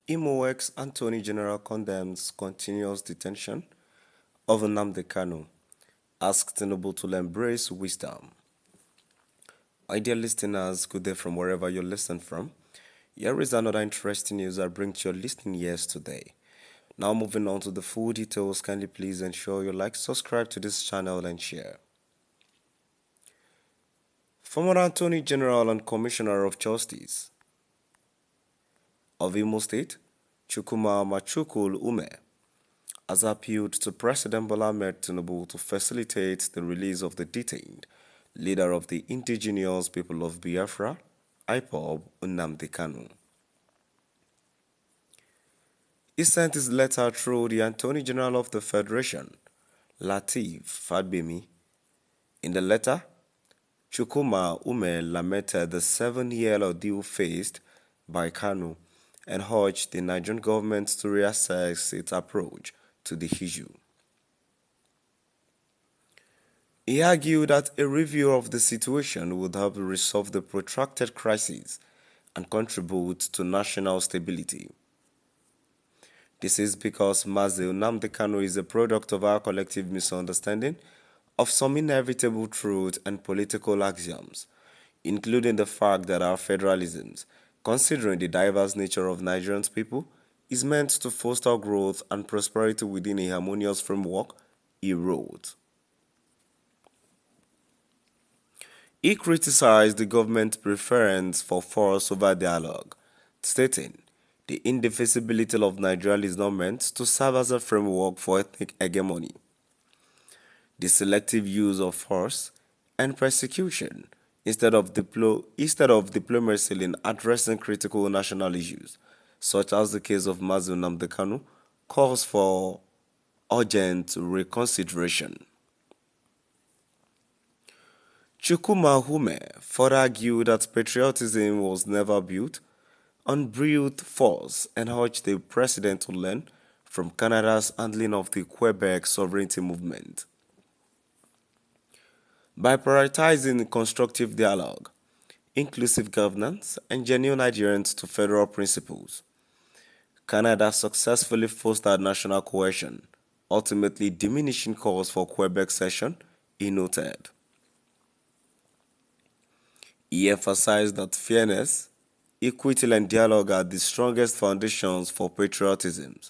Imo ex-Attorney General condemns continuous detention of Nnamdi Kanu, asks Tinubu to embrace wisdom. My dear listeners, good day from wherever you're listening from. Here is another interesting news I bring to your listening ears today. Now moving on to the full details, kindly please ensure you like, subscribe to this channel and share. Former Attorney General and Commissioner of Justice of Imo State, Chukwuma Machukul Ume, has appealed to President Bola Ahmed Tinubu to facilitate the release of the detained leader of the Indigenous People of Biafra, IPOB, Nnamdi Kanu. He sent his letter through the Attorney General of the Federation, Lateef Fagbemi. In the letter, Chukwuma Ume lamented the 7-year ordeal faced by Kanu and urged the Nigerian government to reassess its approach to the issue. He argued that a review of the situation would help resolve the protracted crisis and contribute to national stability. This is because Mazi Nnamdi Kanu is a product of our collective misunderstanding of some inevitable truth and political axioms, including the fact that our federalisms, considering the diverse nature of Nigerian people, is meant to foster growth and prosperity within a harmonious framework, he wrote. He criticized the government's preference for force over dialogue, stating, "The indivisibility of Nigeria is not meant to serve as a framework for ethnic hegemony. The selective use of force and persecution instead of diplomacy in addressing critical national issues, such as the case of Mazi Nnamdi Kanu, calls for urgent reconsideration." Chukwuma Ume further argued that patriotism was never built on brute force and urged the president to learn from Canada's handling of the Quebec sovereignty movement. By prioritizing constructive dialogue, inclusive governance, and genuine adherence to federal principles, Canada successfully fostered national cohesion, ultimately diminishing calls for Quebec cession, he noted. He emphasized that fairness, equity, and dialogue are the strongest foundations for patriotism.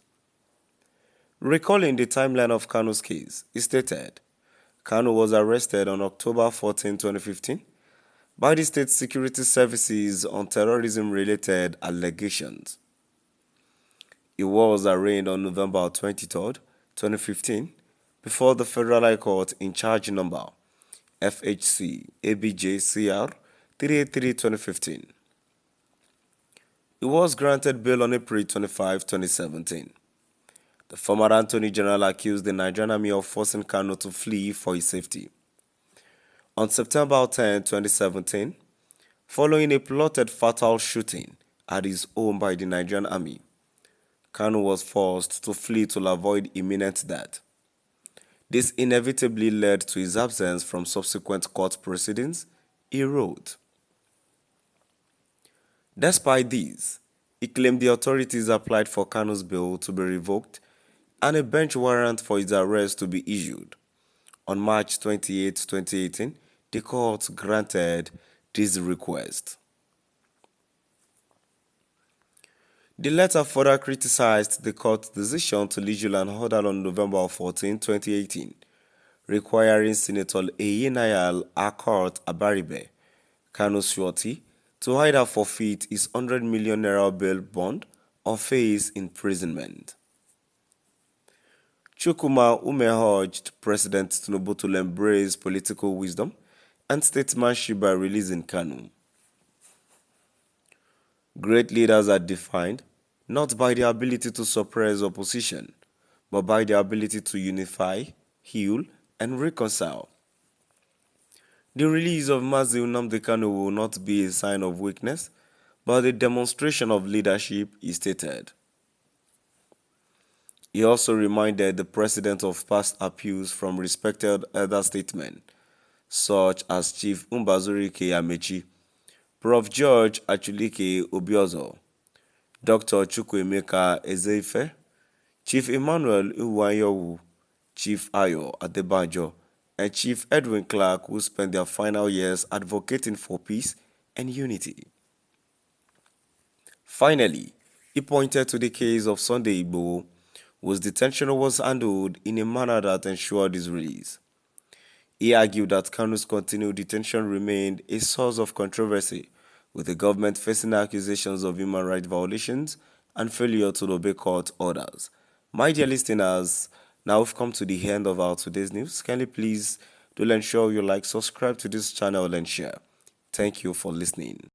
Recalling the timeline of Kanu's case, he stated, Kanu was arrested on October 14, 2015, by the state security services on terrorism-related allegations. He was arraigned on November 23, 2015, before the Federal High Court in charge number FHC ABJ-CR 383-2015. He was granted bail on April 25, 2017. The former Attorney General accused the Nigerian Army of forcing Kanu to flee for his safety. On September 10, 2017, following a plotted fatal shooting at his home by the Nigerian Army, Kanu was forced to flee to avoid imminent death. This inevitably led to his absence from subsequent court proceedings, he wrote. Despite this, he claimed the authorities applied for Kanu's bail to be revoked and a bench warrant for his arrest to be issued. On March 28, 2018, the court granted this request. The letter further criticized the court's decision to issue an order on November 14, 2018, requiring Senator Eyinayal Akort Abaribe, Kanu's surety, to either forfeit his 100 million naira bail bond or face imprisonment. Chukwuma Ume urged President Tinubu to embrace political wisdom and statesmanship by releasing Kanu. Great leaders are defined not by the ability to suppress opposition, but by the ability to unify, heal, and reconcile. The release of Mazi Nnamdi Kanu will not be a sign of weakness, but a demonstration of leadership, he stated. He also reminded the president of past appeals from respected elder statesmen, such as Chief Mbazurike Amechi, Prof. George Achulike Obiozo, Dr. Chukwuemeka Ezeife, Chief Emmanuel Iwanyowu, Chief Ayo Adebanjo, and Chief Edwin Clark, who spent their final years advocating for peace and unity. Finally, he pointed to the case of Sunday Igboho, whose detention was handled in a manner that ensured his release. He argued that Kanu's continued detention remained a source of controversy, with the government facing accusations of human rights violations and failure to obey court orders. My dear listeners, now we've come to the end of our today's news. Kindly please do ensure you like, subscribe to this channel and share. Thank you for listening.